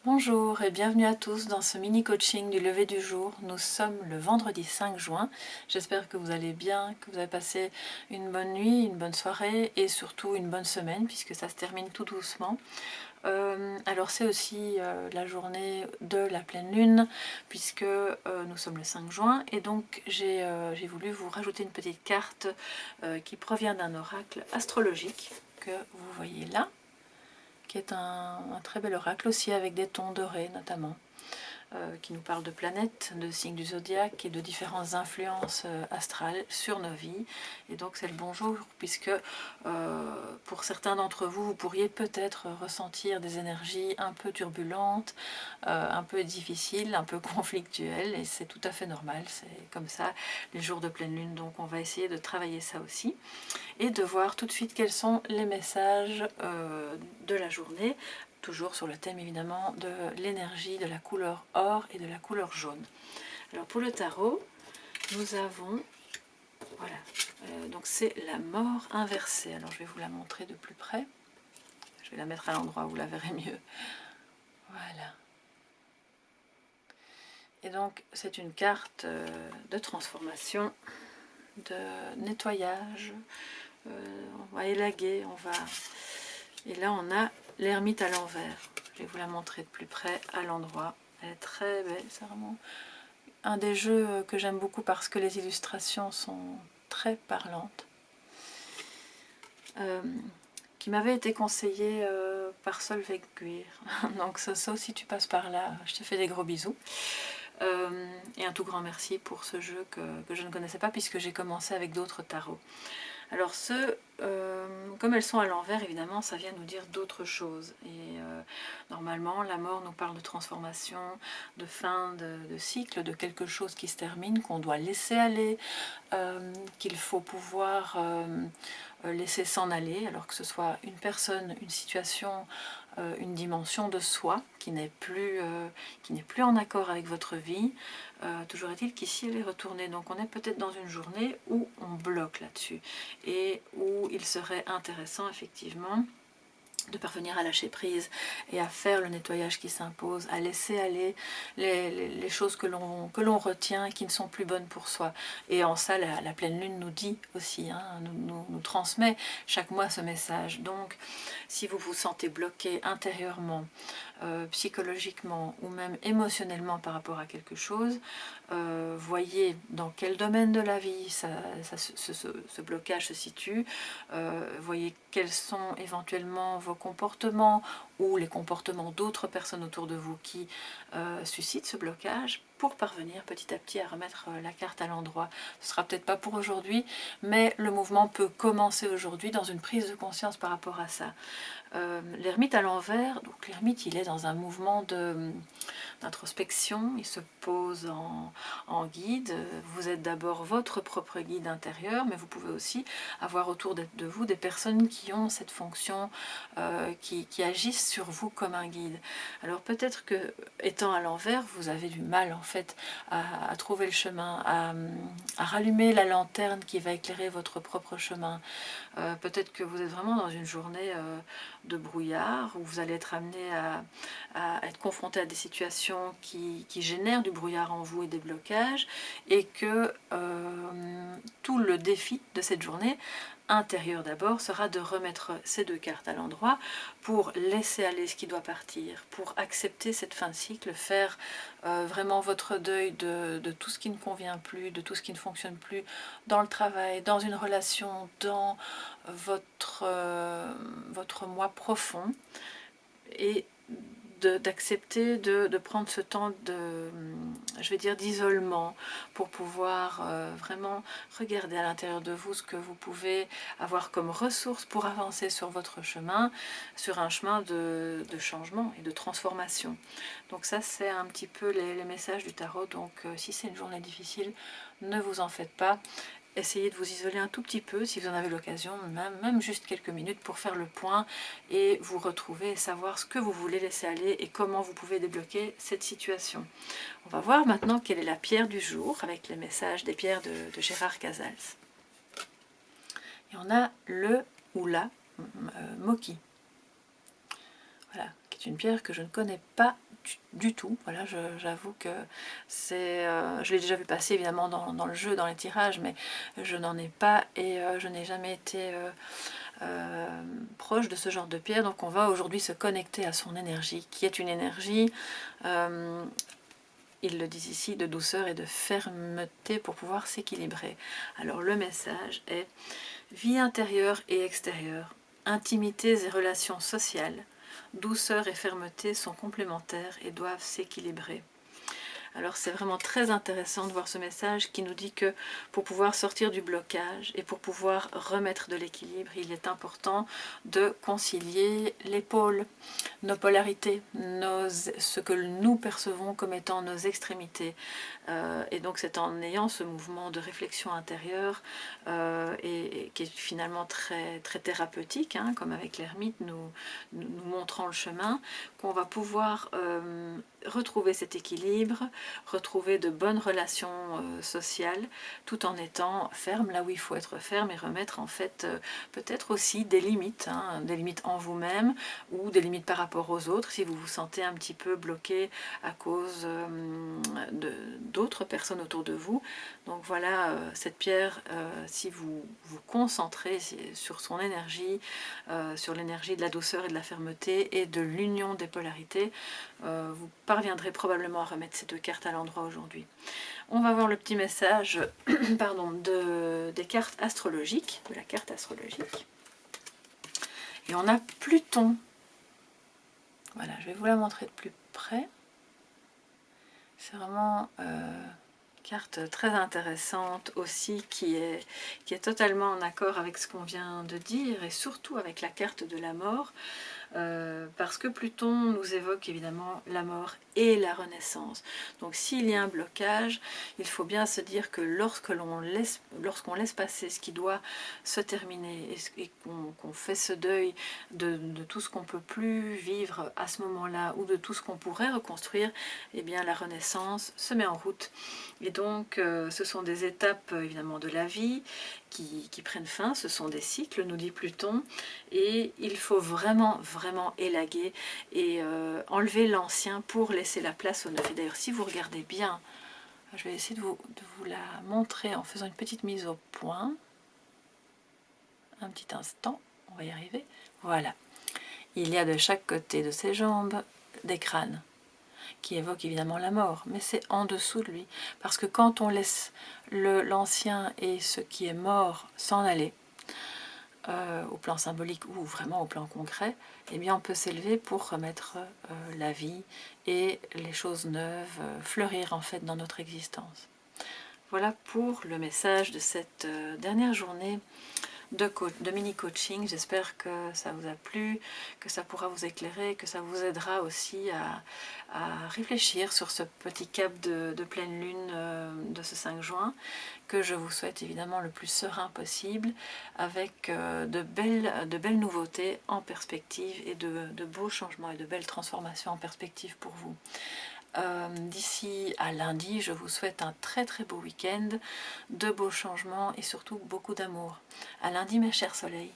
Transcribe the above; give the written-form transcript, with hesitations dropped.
Bonjour et bienvenue à tous dans ce mini coaching du lever du jour. Nous sommes le vendredi 5 juin. J'espère que vous allez bien, que vous avez passé une bonne nuit, une bonne soirée et surtout une bonne semaine puisque ça se termine tout doucement. Alors c'est aussi la journée de la pleine lune puisque nous sommes le 5 juin et donc j'ai voulu vous rajouter une petite carte qui provient d'un oracle astrologique que vous voyez là, qui est un très bel oracle aussi avec des tons dorés notamment, qui nous parle de planètes, de signes du zodiaque et de différentes influences astrales sur nos vies. Et donc c'est le bon jour puisque pour certains d'entre vous, vous pourriez peut-être ressentir des énergies un peu turbulentes, un peu difficiles, un peu conflictuelles, et c'est tout à fait normal, c'est comme ça les jours de pleine lune. Donc on va essayer de travailler ça aussi et de voir tout de suite quels sont les messages de la journée, toujours sur le thème évidemment de l'énergie, de la couleur or et de la couleur jaune. Alors pour le tarot, nous avons, voilà, donc c'est la mort inversée. Alors je vais vous la montrer de plus près, je vais la mettre à l'endroit où vous la verrez mieux. Voilà. Et donc c'est une carte de transformation, de nettoyage, on va élaguer, on va... Et là on a l'ermite à l'envers. Je vais vous la montrer de plus près à l'endroit. Elle est très belle, c'est vraiment un des jeux que j'aime beaucoup parce que les illustrations sont très parlantes. Qui m'avait été conseillé par Solveig Guir. Donc ça aussi tu passes par là, je te fais des gros bisous. Et un tout grand merci pour ce jeu que je ne connaissais pas puisque j'ai commencé avec d'autres tarots. Alors comme elles sont à l'envers, évidemment, ça vient nous dire d'autres choses. Et normalement, la mort nous parle de transformation, de fin de cycle, de quelque chose qui se termine, qu'on doit laisser aller, qu'il faut pouvoir laisser s'en aller, alors que ce soit une personne, une situation, une dimension de soi qui n'est plus en accord avec votre vie. Toujours est-il qu'ici elle est retournée, donc on est peut-être dans une journée où on bloque là-dessus et où il serait intéressant effectivement de parvenir à lâcher prise et à faire le nettoyage qui s'impose, à laisser aller les choses que l'on retient qui ne sont plus bonnes pour soi. Et en ça, la pleine lune nous dit aussi, hein, nous transmet chaque mois ce message. Donc, si vous vous sentez bloqué intérieurement, psychologiquement ou même émotionnellement par rapport à quelque chose, voyez dans quel domaine de la vie ce blocage se situe, voyez quels sont éventuellement vos comportements ou les comportements d'autres personnes autour de vous qui suscitent ce blocage pour parvenir petit à petit à remettre la carte à l'endroit. Ce sera peut-être pas pour aujourd'hui, mais le mouvement peut commencer aujourd'hui dans une prise de conscience par rapport à ça. L'ermite à l'envers, donc l'ermite il est dans un mouvement d'introspection, il se pose en guide. Vous êtes d'abord votre propre guide intérieur, mais vous pouvez aussi avoir autour de vous des personnes qui ont cette fonction, qui agissent sur vous comme un guide. Alors peut-être que, étant à l'envers, vous avez du mal en fait à trouver le chemin, à rallumer la lanterne qui va éclairer votre propre chemin. Peut-être que vous êtes vraiment dans une journée de brouillard où vous allez être amené à être confronté à des situations qui génèrent du brouillard en vous et des blocages, et que tout le défi de cette journée intérieur d'abord sera de remettre ces deux cartes à l'endroit pour laisser aller ce qui doit partir, pour accepter cette fin de cycle, faire vraiment votre deuil de tout ce qui ne convient plus, de tout ce qui ne fonctionne plus dans le travail, dans une relation, dans votre moi profond, et d'accepter de prendre ce temps je vais dire d'isolement pour pouvoir vraiment regarder à l'intérieur de vous ce que vous pouvez avoir comme ressources pour avancer sur votre chemin, sur un chemin de changement et de transformation. Donc ça c'est un petit peu les messages du tarot. Donc si c'est une journée difficile, ne vous en faites pas. Essayez de vous isoler un tout petit peu si vous en avez l'occasion, même juste quelques minutes pour faire le point et vous retrouver et savoir ce que vous voulez laisser aller et comment vous pouvez débloquer cette situation. On va voir maintenant quelle est la pierre du jour avec les messages des pierres de Gérard Casals. Et on a le ou la Moki. Voilà, qui est une pierre que je ne connais pas du tout. Voilà, j'avoue que c'est... je l'ai déjà vu passer évidemment dans le jeu, dans les tirages, mais je n'en ai pas et je n'ai jamais été proche de ce genre de pierre. Donc on va aujourd'hui se connecter à son énergie, qui est une énergie... ils le disent ici, de douceur et de fermeté pour pouvoir s'équilibrer. Alors le message est vie intérieure et extérieure, intimités et relations sociales, douceur et fermeté sont complémentaires et doivent s'équilibrer. Alors c'est vraiment très intéressant de voir ce message qui nous dit que pour pouvoir sortir du blocage et pour pouvoir remettre de l'équilibre, il est important de concilier les pôles, nos polarités, ce que nous percevons comme étant nos extrémités. Et donc c'est en ayant ce mouvement de réflexion intérieure et qui est finalement très, très thérapeutique, hein, comme avec l'ermite nous montrant le chemin, qu'on va pouvoir retrouver cet équilibre, retrouver de bonnes relations sociales, tout en étant ferme là où il faut être ferme et remettre en fait peut-être aussi des limites, hein, des limites en vous-même ou des limites par rapport aux autres si vous vous sentez un petit peu bloqué à cause d'autres personnes autour de vous. Donc voilà, cette pierre, si vous vous concentrez sur son énergie, sur l'énergie de la douceur et de la fermeté et de l'union des polarités, vous parviendrez probablement à remettre ces deux cartes à l'endroit aujourd'hui. On va voir le petit message pardon, des cartes astrologiques, de la carte astrologique. Et on a Pluton. Voilà, je vais vous la montrer de plus près. C'est vraiment carte très intéressante aussi qui est totalement en accord avec ce qu'on vient de dire et surtout avec la carte de la mort. Parce que Pluton nous évoque évidemment la mort et la renaissance. Donc s'il y a un blocage, il faut bien se dire que lorsqu'on laisse passer ce qui doit se terminer et qu'on fait ce deuil de tout ce qu'on ne peut plus vivre à ce moment-là ou de tout ce qu'on pourrait reconstruire, eh bien la renaissance se met en route. Et donc ce sont des étapes évidemment de la vie qui prennent fin, ce sont des cycles, nous dit Pluton, et il faut vraiment élaguer et enlever l'ancien pour laisser la place au neuf. Et d'ailleurs, si vous regardez bien, je vais essayer de vous la montrer en faisant une petite mise au point. Un petit instant, on va y arriver. Voilà. Il y a de chaque côté de ses jambes des crânes qui évoquent évidemment la mort, mais c'est en dessous de lui. Parce que quand on laisse l'ancien et ce qui est mort s'en aller, au plan symbolique ou vraiment au plan concret, eh bien on peut s'élever pour remettre la vie et les choses neuves fleurir en fait dans notre existence. Voilà pour le message de cette dernière journée de mini-coaching. J'espère que ça vous a plu, que ça pourra vous éclairer, que ça vous aidera aussi à réfléchir sur ce petit cap de pleine lune de ce 5 juin, que je vous souhaite évidemment le plus serein possible, avec de belles nouveautés en perspective et de beaux changements et de belles transformations en perspective pour vous. D'ici à lundi, je vous souhaite un très beau week-end, de beaux changements et surtout beaucoup d'amour. À lundi mes chers soleils.